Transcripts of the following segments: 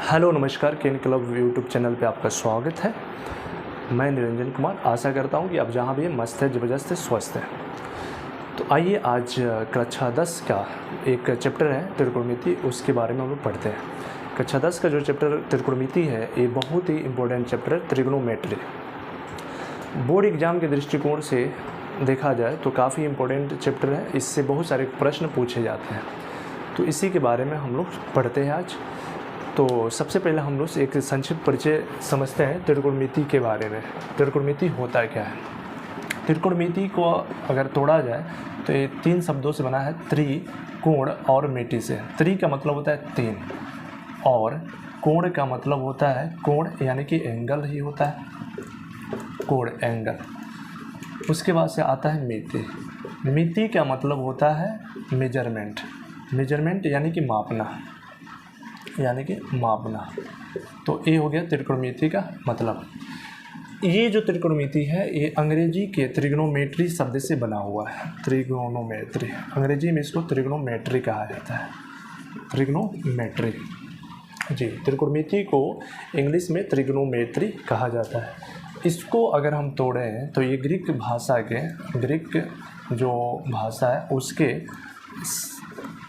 Hello नमस्कार, केन club YouTube channel पे आपका स्वागत है। मैं निरंजन कुमार। आशा करता हूँ कि आप जहाँ भी हैं मस्त है, ज़बरदस्त है, स्वस्थ है। तो आइए आज कक्षा 10 का एक चैप्टर है त्रिकोणमिति, उसके बारे में हम लोग पढ़ते हैं। कक्षा 10 का जो चैप्टर त्रिकोणमिति है ये बहुत ही इम्पोर्टेंट चैप्टर है, त्रिकोणोमेट्री। बोर्ड एग्ज़ाम के दृष्टिकोण से देखा जाए तो काफ़ी इम्पोर्टेंट चैप्टर है, इससे बहुत सारे प्रश्न पूछे जाते हैं। तो इसी के बारे में हम लोग पढ़ते हैं आज। तो सबसे पहले हम लोग एक संक्षिप्त परिचय समझते हैं त्रिकोणमिति के बारे में। त्रिकोणमिति होता क्या है? त्रिकोणमिति को अगर तोड़ा जाए तो ये 3 शब्दों से बना है, त्रि, कोण और मिति से। त्रि का मतलब होता है 3 और कोण का मतलब होता है कोण यानी कि एंगल ही होता है, कोण एंगल। उसके बाद से आता है मिति। मिति का मतलब होता है मेजरमेंट। मेजरमेंट यानी कि मापना, तो ये हो गया त्रिकोणमिति का मतलब। ये जो त्रिकोणमिति है ये अंग्रेजी के ट्रिग्नोमेट्री शब्द से बना हुआ है। ट्रिग्नोमेट्री, अंग्रेजी में इसको ट्रिग्नोमेट्री कहा जाता है। ट्रिग्नोमेट्री जी, त्रिकोणमिति को इंग्लिश में ट्रिग्नोमेट्री कहा जाता है। इसको अगर हम तोड़ें तो ये ग्रीक जो भाषा है उसके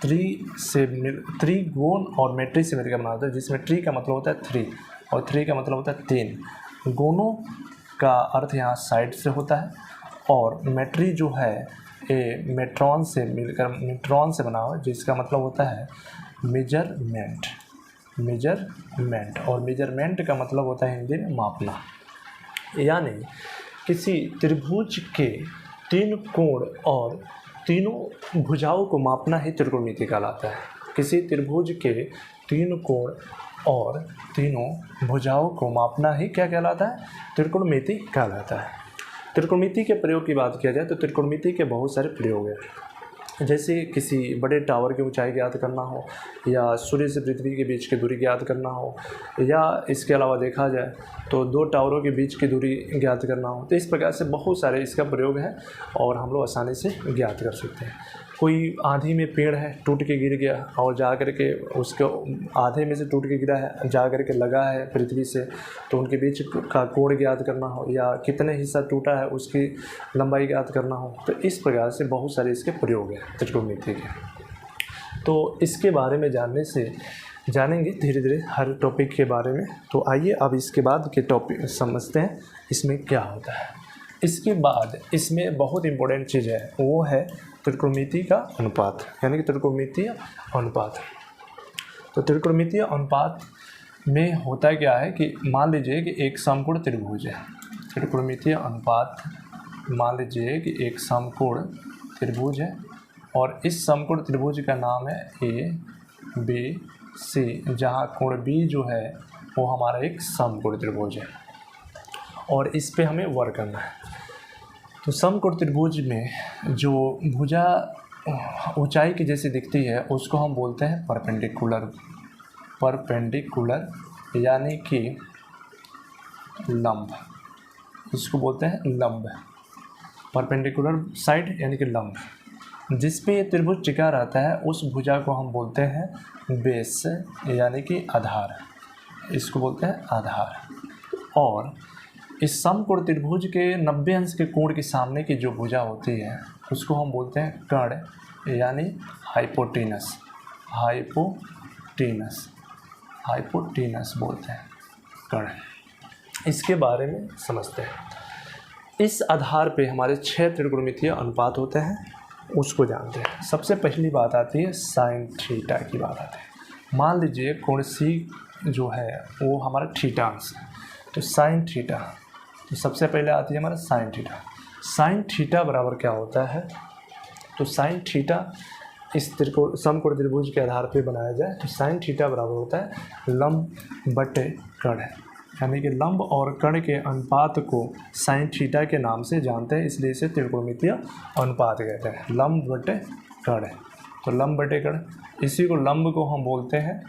त्रिगोण और मेट्री से मिलकर बना होता है, जिसमें ट्री का मतलब होता है 3 और 3 का मतलब होता है 3। गोनों का अर्थ यहाँ साइड से होता है और मेट्री जो है ये मेट्रॉन से बना हुआ है, जिसका मतलब होता है मेजरमेंट। और मेजरमेंट का मतलब होता है हिंदी में मापना। यानी किसी त्रिभुज के 3 कोण और तीनों भुजाओं को मापना ही त्रिकोणमिति कहलाता है। किसी त्रिभुज के 3 कोण और तीनों भुजाओं को मापना ही क्या कहलाता है? त्रिकोणमिति कहलाता है। त्रिकोणमिति के प्रयोग की बात किया जाए तो त्रिकोणमिति के बहुत सारे प्रयोग हैं। जैसे किसी बड़े टावर की ऊंचाई ज्ञात करना हो, या सूर्य से पृथ्वी के बीच की दूरी ज्ञात करना हो, या इसके अलावा देखा जाए तो 2 टावरों के बीच की दूरी ज्ञात करना हो, तो इस प्रकार से बहुत सारे इसका प्रयोग है और हम लोग आसानी से ज्ञात कर सकते हैं। कोई आंधी में पेड़ है, टूट के गिर गया और जा कर के उसके आधे में से टूट के गिरा है, जा कर के लगा है पृथ्वी से, तो उनके बीच का कोण ज्ञात करना हो, या कितने हिस्सा टूटा है उसकी लंबाई ज्ञात करना हो, तो इस प्रकार से बहुत सारे इसके प्रयोग हैं त्रिकोणमिति के। तो इसके बारे में जानेंगे धीरे धीरे हर टॉपिक के बारे में। तो आइए अब इसके बाद के टॉपिक समझते हैं इसमें क्या होता है। इसके बाद इसमें बहुत इम्पोर्टेंट चीज़ है, वो है त्रिकोणमिति का अनुपात, यानी कि त्रिकोणमितीय अनुपात। तो त्रिकोणमितीय अनुपात में होता क्या है कि मान लीजिए कि एक समकोण त्रिभुज है। त्रिकोणमितीय अनुपात, मान लीजिए कि एक समकोण त्रिभुज है और इस समकोण त्रिभुज का नाम है ABC, जहाँ कोण B जो है वो हमारा एक समकोण त्रिभुज है और इस पे हमें वर्क करना है। तो समकोण त्रिभुज में जो भुजा ऊंचाई की जैसी दिखती है उसको हम बोलते हैं परपेंडिकुलर यानी कि लंब। इसको बोलते हैं लंब, परपेंडिकुलर साइड यानी कि लंब। जिस पे ये त्रिभुज टिका रहता है उस भुजा को हम बोलते हैं बेस यानी कि आधार। इसको बोलते हैं आधार। और इस समकोण त्रिभुज के 90 अंश के कोण के सामने की जो भुजा होती है उसको हम बोलते हैं कर्ण यानी हाइपोटेनस बोलते हैं कर्ण। इसके बारे में समझते हैं। इस आधार पे हमारे 6 त्रिकोणमितीय अनुपात होते हैं, उसको जानते हैं। सबसे पहली बात आती है साइन थीटा की बात आती है। मान लीजिए कोण सी जो है वो हमारा थीटा अंश है, तो साइन थीटा, तो सबसे पहले आती है हमारा साइन थीटा। साइन थीटा बराबर क्या होता है? तो साइन थीटा इस समकोण त्रिभुज के आधार पे बनाया जाए तो साइन थीटा बराबर होता है लंब बटे कर्ण, यानी कि लंब और कर्ण के अनुपात को साइन थीटा के नाम से जानते हैं, इसलिए इसे त्रिकोणमितीय अनुपात कहते हैं, लंब बटे कर्ण। तो लंब बटे कर्ण, इसी को लंब को हम बोलते हैं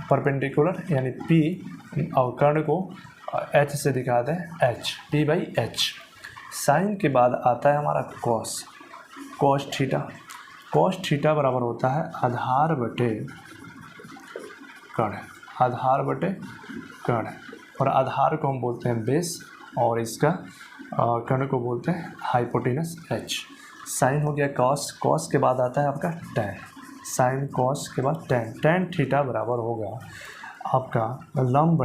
परपेंडिकुलर यानी P, और कर्ण को H से दिखाते हैं H, P/H। साइन के बाद आता है हमारा कॉस थीटा बराबर होता है आधार बटे कर्ण। आधार बटे कर्ण, और आधार को हम बोलते हैं बेस और इसका कर्ण को बोलते हैं हाइपोटेनस h। साइन हो गया कॉस, कॉस के बाद आता है आपका टैन, साइन कॉस के बाद टैन, टैन थीटा बराबर होगा आपका लंब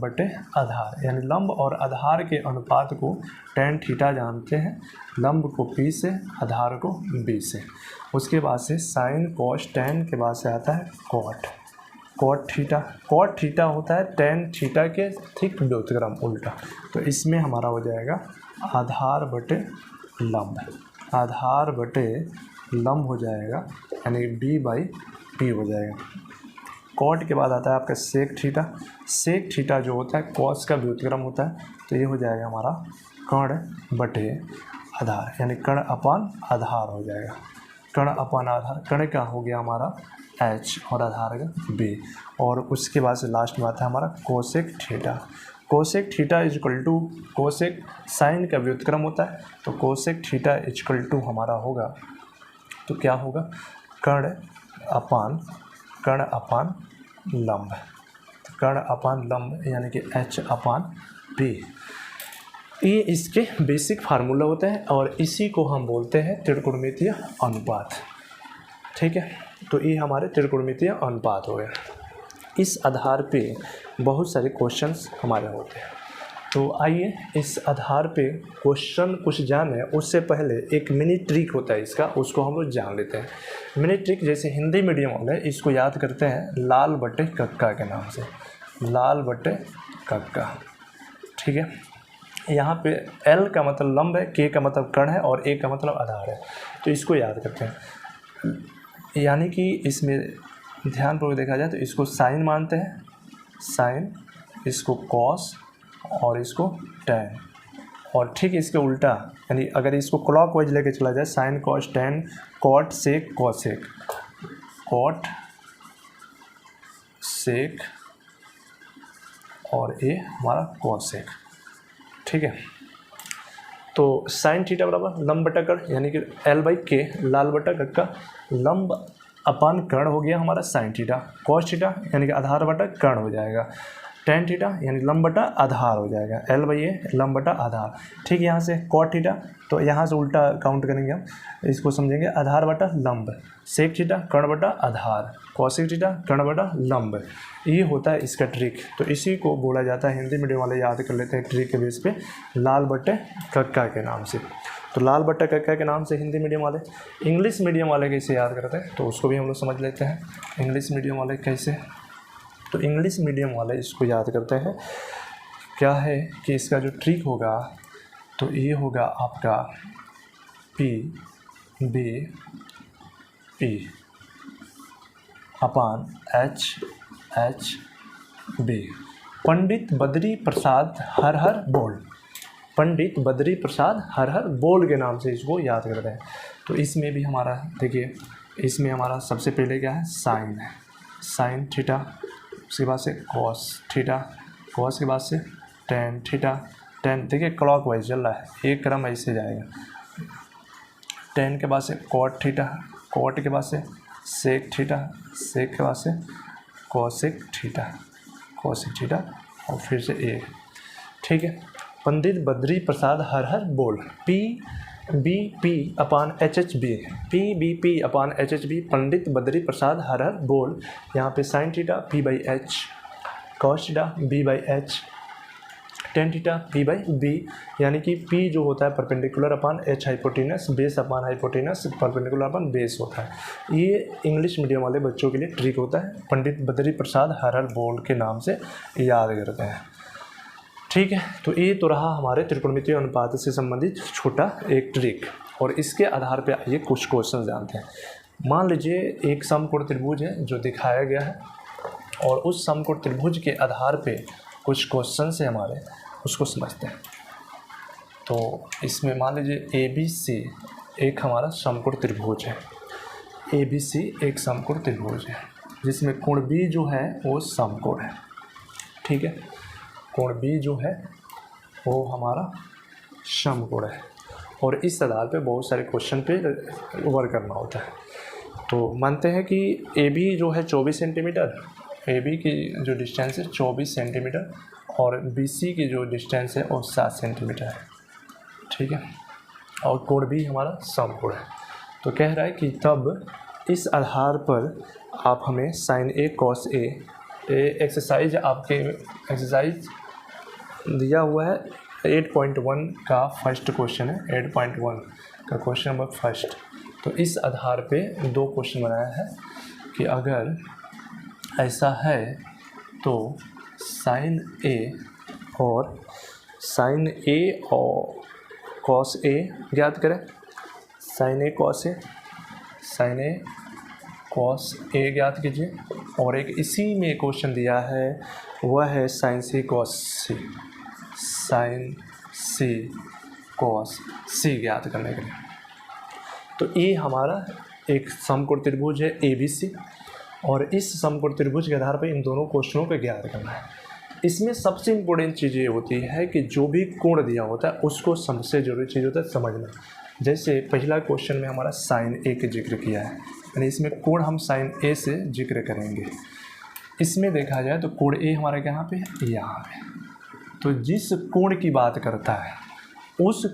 बटे आधार, यानी लंब और आधार के अनुपात को टैन थीटा जानते हैं, लंब को p से, आधार को b से। उसके बाद से साइन कॉस टैन के बाद से आता है कॉट थीटा, कॉट थीटा होता है टैन थीटा के ठीक व्युत्क्रम उल्टा, तो इसमें हमारा हो जाएगा आधार बटे लंब हो जाएगा, यानी b/p हो जाएगा। कॉट के बाद आता है आपका सेक थीटा जो होता है कॉस का व्युत्क्रम होता है, तो ये हो जाएगा हमारा कर्ण बटे आधार, यानी कर्ण अपान आधार हो जाएगा, कर्ण अपान आधार, कर्ण का हो गया हमारा h और आधार का b, और उसके बाद से लास्ट में आता है हमारा cosec theta is equal to cosec, sine का व्युत्क्रम होता है, तो कोसेक थीटा इजक्वल टू हमारा होगा, तो क्या होगा कर्ण अपान लंब, कर्ण अपान लंब यानी कि h अपान p। ये इसके बेसिक फार्मूला होते हैं और इसी को हम बोलते हैं त्रिकोणमितीय अनुपात। ठीक है, तो ये हमारे त्रिकोणमितीय अनुपात हो गए। इस आधार पे बहुत सारे क्वेश्चंस हमारे होते हैं, तो आइए इस आधार पे क्वेश्चन कुछ जाने उससे पहले एक मिनी ट्रिक होता है इसका, उसको हम लोग जान लेते हैं। मिनी ट्रिक जैसे हिंदी मीडियम वाले इसको याद करते हैं लाल बटे कक्का के नाम से, लाल बटे कक्का। ठीक है, यहाँ पे L का मतलब लंब है, K का मतलब कर्ण है और A का मतलब आधार है, तो इसको याद करते हैं। यानी कि इसमें ध्यानपूर्वक देखा जाए तो इसको साइन मानते हैं, साइन, इसको कॉस और इसको टैन, और ठीक इसके उल्टा, यानी अगर इसको क्लॉकवाइज लेके चला जाए sine cos tan cot sec cosec, cot sec और ए हमारा कॉसेक। ठीक है, तो साइन थीटा बराबर लंब बटा कर्ण, यानी कि L/K लाल बटा कक्का, लंब अपान कर्ण हो गया हमारा साइन थीटा, कॉस थीटा यानी कि आधार बटा कर्ण हो जाएगा, टैन थीटा यानी लंब बटा आधार हो जाएगा, L/A लंब बटा आधार। ठीक, यहाँ से कॉट थीटा, तो यहाँ से उल्टा काउंट करेंगे हम, इसको समझेंगे आधार बटा लंब, सेक थीटा कर्ण बटा आधार, कॉसेक थीटा कर्ण बटा लंब। ये होता है इसका ट्रिक, तो इसी को बोला जाता है, हिंदी मीडियम वाले याद कर लेते हैं ट्रिक के बेस पे, लाल बटे कक्का के नाम से। तो लाल बट्टा कक्का के नाम से हिंदी मीडियम वाले। इंग्लिश मीडियम वाले कैसे याद करते हैं तो उसको भी हम लोग समझ लेते हैं। इंग्लिश मीडियम वाले कैसे, तो इंग्लिश मीडियम वाले इसको याद करते हैं, क्या है कि इसका जो ट्रिक होगा तो ये होगा आपका P अपान H B। पंडित बद्री प्रसाद हर हर बोल, पंडित बद्री प्रसाद हर हर बोल के नाम से इसको याद करते हैं। तो इसमें भी हमारा देखिए, इसमें हमारा सबसे पहले क्या है, साइन है, साइन थीटा, उसके बाद से कॉस थीटा, कॉस के बाद से टेन थीटा, टेन देखिए क्लॉकवाइज चल रहा है, एक क्रम ऐसे जाएगा, टेन के बाद से कॉट थीटा, कॉट के बाद से सेक थीटा, सेक के बाद से कॉसेक थीटा, कॉसेक थीटा और फिर से ए। ठीक है, पंडित बद्री प्रसाद हर हर बोल, P अपान HHB, P अपान HHB, पंडित बद्री प्रसाद हर हर बोल। यहाँ पे sine theta P/H, cos theta B/H, tan theta P/B, यानी कि P जो होता है परपेंडिकुलर अपान H hypotenuse, base upon hypotenuse, perpendicular अपान बेस होता है। ये इंग्लिश मीडियम वाले बच्चों के लिए ट्रिक होता है, पंडित बद्री प्रसाद हर हर बोल के नाम से याद करते हैं। ठीक है, तो ये तो रहा हमारे त्रिकोणमितीय अनुपात से संबंधित छोटा एक ट्रिक, और इसके आधार पे आइए कुछ क्वेश्चन जानते हैं। मान लीजिए एक समकोण त्रिभुज है जो दिखाया गया है, और उस समकोण त्रिभुज के आधार पे कुछ क्वेश्चन है हमारे, उसको समझते हैं। तो इसमें मान लीजिए ABC एक हमारा समकोण त्रिभुज है, ABC एक समकोण त्रिभुज है जिसमें कोण B जो है वो समकोण है। ठीक है, कोण B जो है वो हमारा समकोण है, और इस आधार पे बहुत सारे क्वेश्चन पे वर्क करना होता है। तो मानते हैं कि AB जो है 24 सेंटीमीटर, ए बी की जो डिस्टेंस है 24 सेंटीमीटर और बी सी की जो डिस्टेंस है वो 7 सेंटीमीटर है, ठीक है। और कोण भी हमारा समकोण है। तो कह रहा है कि तब इस आधार पर आप हमें sign A cos A exercise आपके एक्सरसाइज दिया हुआ है 8.1 का फर्स्ट क्वेश्चन है, 8.1 का क्वेश्चन नंबर फर्स्ट। तो इस आधार पे 2 क्वेश्चन बनाया है कि अगर ऐसा है तो साइन ए और कॉस ए ज्ञात करें। साइन ए कॉस ए ज्ञात कीजिए। और एक इसी में क्वेश्चन दिया है वह है साइन सी कॉस सी ज्ञात करने के लिए। तो ये हमारा एक समकोण त्रिभुज है ABC और इस समकोण त्रिभुज के आधार पर इन दोनों क्वेश्चनों को ज्ञात करना है। इसमें सबसे इम्पोर्टेंट चीज़ ये होती है कि जो भी कोण दिया होता है उसको सबसे जरूरी चीज़ होता है समझना। जैसे पहला क्वेश्चन में हमारा साइन ए के जिक्र किया है, यानी इसमें कोण हम साइन ए से जिक्र करेंगे। इसमें देखा जाए तो कोण ए हमारा कहाँ पे है, यहाँ पे। तो जिस कोण की बात करता है उस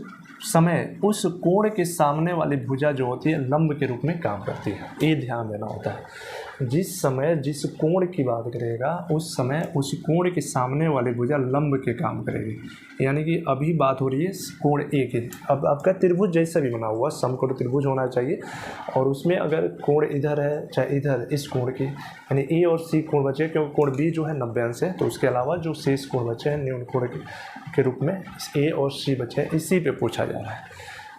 समय उस कोण के सामने वाली भुजा जो होती है लंब के रूप में काम करती है, ये ध्यान देना होता है। जिस समय जिस कोण की बात करेगा उस समय उस कोण के सामने वाली भुजा लंब के काम करेगी। यानी कि अभी बात हो रही है कोण ए की। अब आपका त्रिभुज जैसा भी बना हुआ समकोण त्रिभुज होना चाहिए और उसमें अगर कोण इधर है चाहे इधर इस कोण की, यानी ए और सी कोण बचे, क्योंकि कोण बी जो है 90 अंश है, तो उसके अलावा जो शेष कोण बचे हैं न्यून कोण के रूप में ए और सी बचे हैं, इसी पे पूछा जा रहा है।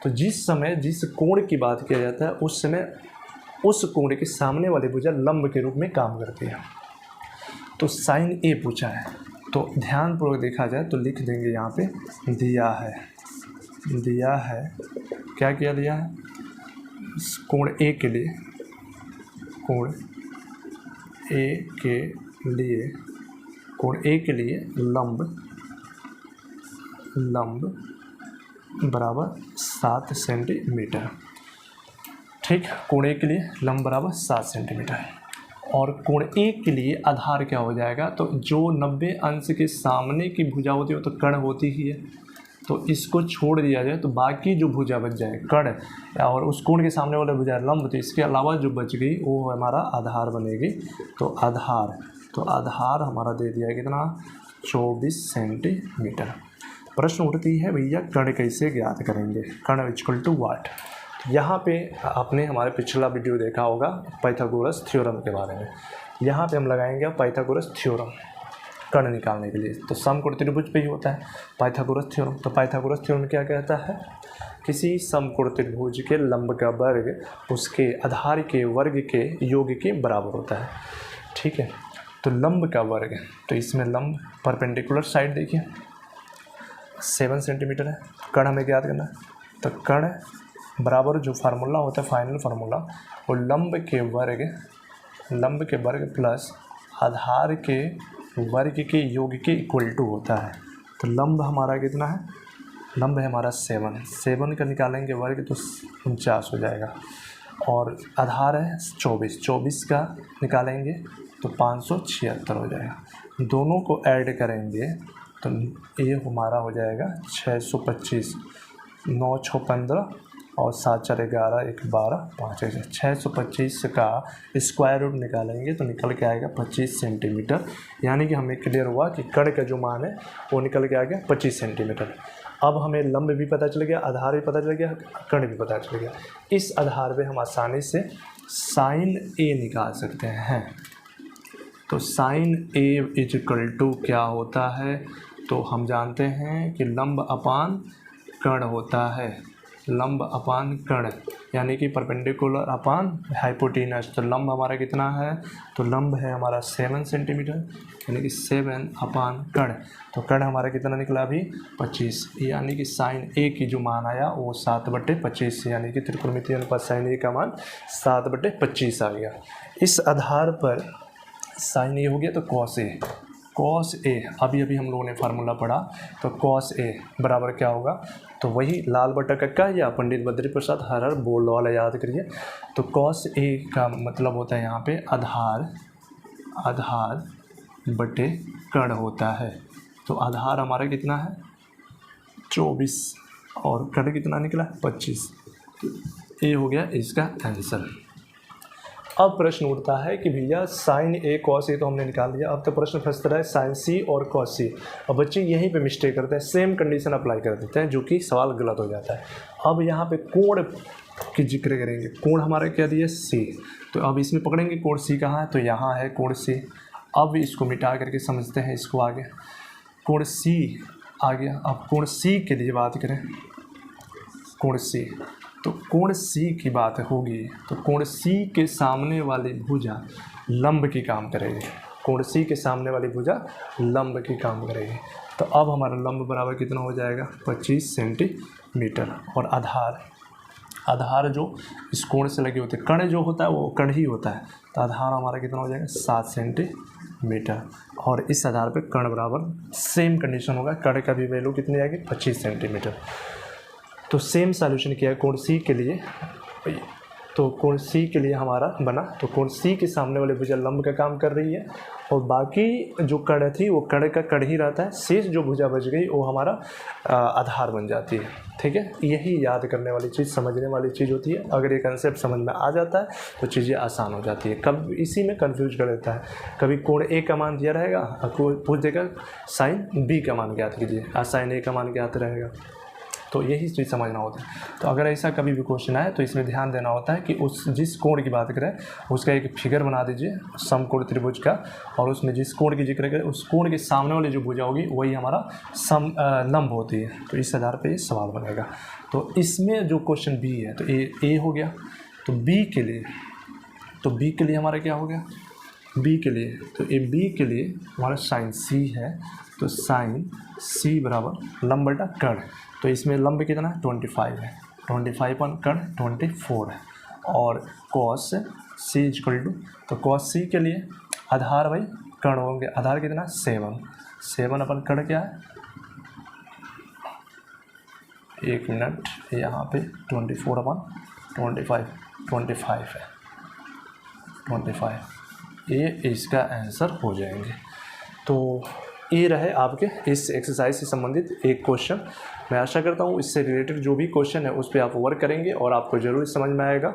तो जिस समय जिस कोण की बात किया जाता है उस समय उस कोण के सामने वाली भुजा लंब के रूप में काम करती है। तो साइन ए पूछा है, तो ध्यानपूर्वक देखा जाए तो लिख देंगे यहाँ पे दिया है क्या किया दिया है, कोण ए के लिए लंब बराबर 7 सेंटीमीटर, ठीक। कोण ए के लिए लंब बराबर 7 सेंटीमीटर और कोण ए के लिए आधार क्या हो जाएगा, तो जो 90 अंश के सामने की भुजा होती है वो तो कर्ण होती ही है, तो इसको छोड़ दिया जाए तो बाकी जो भुजा बच जाए कर्ण, और उस कोण के सामने वाला भुजा लंब, तो इसके अलावा जो बच गई वो हमारा आधार बनेगी। तो आधार हमारा दे दिया है कितना, 24 सेंटीमीटर। प्रश्न उठती है भैया कर्ण कैसे ज्ञात करेंगे, कर्ण इक्वल टू वाट। यहाँ पे आपने हमारे पिछला वीडियो देखा होगा पाइथागोरस थ्योरम के बारे में। यहाँ पे हम लगाएंगे पाइथागोरस थ्योरम कर्ण निकालने के लिए। तो समकोण त्रिभुज पे ही होता है पाइथागोरस थ्योरम। तो पाइथागोरस थ्योरम क्या कहता है, किसी समकोण त्रिभुज के लंब का वर्ग उसके आधार के वर्ग के योग के बराबर होता है, ठीक है। तो लंब का वर्ग, तो इसमें लंब परपेंडिकुलर साइड देखिए 7 सेंटीमीटर है, कर्ण हमें ज्ञात करना है। तो कर्ण बराबर जो फार्मूला होता है फाइनल फार्मूला, वो लंब के वर्ग प्लस आधार के वर्ग के योग के इक्वल टू होता है। तो लंब हमारा कितना है, लंब है हमारा 7 का निकालेंगे वर्ग तो 49 हो जाएगा, और आधार है 24 का निकालेंगे तो 576 हो जाएगा। दोनों को ऐड करेंगे तो ये हमारा हो जाएगा 625, 9 6 15 और 7 4 11 1 12 5 625 का स्क्वायर रूट निकालेंगे तो निकल के आएगा 25 सेंटीमीटर। यानी कि हमें क्लियर हुआ कि कर्ण का जो मान है वो निकल के आ गया 25 सेंटीमीटर। अब हमें लंब भी पता चल गया, आधार भी पता चल गया, कर्ण भी पता चल गया। इस आधार पे हम आसानी से साइन ए निकाल सकते हैं। तो साइन ए इक्वल टू क्या होता है, तो हम जानते हैं कि लंब अपान कर्ण होता है, लंब अपान कर्ण, यानी कि परपेंडिकुलर अपान हाइपोटेनस। तो लंब हमारा कितना है, तो लंब है हमारा 7 सेंटीमीटर, यानी कि 7 अपान कर्ण। तो कर्ण हमारा कितना निकला अभी 25, यानी कि साइन ए की जो मान आया वो 7/25, यानी कि त्रिकोणमितीय अनुपात साइन ए का मान 7/25 आ गया। इस आधार पर साइन ए हो गया तो कॉस ए अभी हम लोगों ने फार्मूला पढ़ा, तो कॉस ए बराबर क्या होगा, तो वही लाल बटा कक्का या पंडित बद्री प्रसाद हर बोल्ड वाला याद करिए। तो कॉस ए का मतलब होता है यहाँ पे आधार बटे कण होता है। तो आधार हमारा कितना है 24 और कण कितना निकला 25। ये हो गया इसका आंसर। अब प्रश्न उठता है कि भैया साइन ए कॉस ए तो हमने निकाल दिया, अब तो प्रश्न फंसता है साइन सी और कॉस सी। अब बच्चे यहीं पे मिस्टेक करते हैं, सेम कंडीशन अप्लाई कर देते हैं, जो कि सवाल गलत हो जाता है। अब यहाँ पे कोण की जिक्र करेंगे। कोण हमारा क्या दिया सी, तो अब इसमें पकड़ेंगे कोण सी कहाँ है, तो यहाँ है कोण सी। अब इसको मिटा करके समझते हैं इसको आगे। कोण सी आ गया। अब कोण सी के लिए बात करें, कोण सी, तो कोण सी की बात होगी तो कोण सी के सामने वाली भुजा लंब की काम करेगी। कोण सी के सामने वाली भुजा लंब की काम करेगी। तो अब हमारा लंब बराबर कितना हो जाएगा 25 सेंटीमीटर। और आधार जो इस कोण से लगे होते हैं, कण जो होता है वो कण ही होता है, तो आधार हमारा कितना हो जाएगा 7 सेंटीमीटर। और इस आधार पे कण बराबर सेम कंडीशन होगा, कण का भी वैल्यू कितनी आएगी 25 सेंटीमीटर। तो सेम सॉल्यूशन किया है कोण सी के लिए। तो कोण सी के लिए हमारा बना, तो कोण सी के सामने वाली भुजा लंब का काम कर रही है और बाकी जो कण थी वो कण का कण ही रहता है, शेष जो भुजा बच गई वो हमारा आधार बन जाती है। ठीक है, यही याद करने वाली चीज़, समझने वाली चीज़ होती है। अगर ये कंसेप्ट समझ में आ जाता है तो चीज़ें आसान हो जाती है। कब इसी में कन्फ्यूज कर देता है, कभी कोण ए का मान दिया रहेगा, कोई पूछ देगा साइन बी का मान ज्ञात कीजिए, साइन ए का मान ज्ञात रहेगा, तो यही चीज़ समझना होता है। तो अगर ऐसा कभी भी क्वेश्चन आए तो इसमें ध्यान देना होता है कि उस जिस कोण की बात करें उसका एक फिगर बना दीजिए समकोण त्रिभुज का, और उसमें जिस कोण की जिक्र करें उस कोण के सामने वाली जो भुजा होगी वही हमारा लंब होती है। तो इस आधार पर ये सवाल बनेगा। तो इसमें जो क्वेश्चन बी है तो ए हो गया। तो बी के लिए हमारा क्या हो गया, बी के लिए, तो ये बी के लिए हमारा साइन सी है, तो साइन सी बराबर लंब बटा कण। तो इसमें लंब कितना है 25 है, 25 पर कण 24 है। और कॉस सी इक्वल टू, तो कॉस सी के लिए आधार भाई कण होंगे, आधार कितना 7 अपन कण क्या है, एक मिनट, यहाँ पे 24 अपन 25 है, 25, ये इसका आंसर हो जाएंगे। तो ये रहे आपके इस एक्सरसाइज से संबंधित एक क्वेश्चन। मैं आशा करता हूँ इससे रिलेटेड जो भी क्वेश्चन है उस पर आप वर्क करेंगे और आपको ज़रूर समझ में आएगा।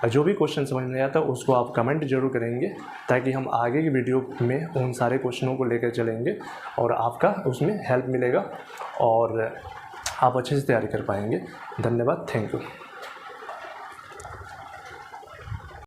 जो भी क्वेश्चन समझ में आता है उसको आप कमेंट जरूर करेंगे, ताकि हम आगे की वीडियो में उन सारे क्वेश्चनों को लेकर चलेंगे और आपका उसमें हेल्प मिलेगा और आप अच्छे से तैयारी कर पाएंगे। धन्यवाद, थैंक यू।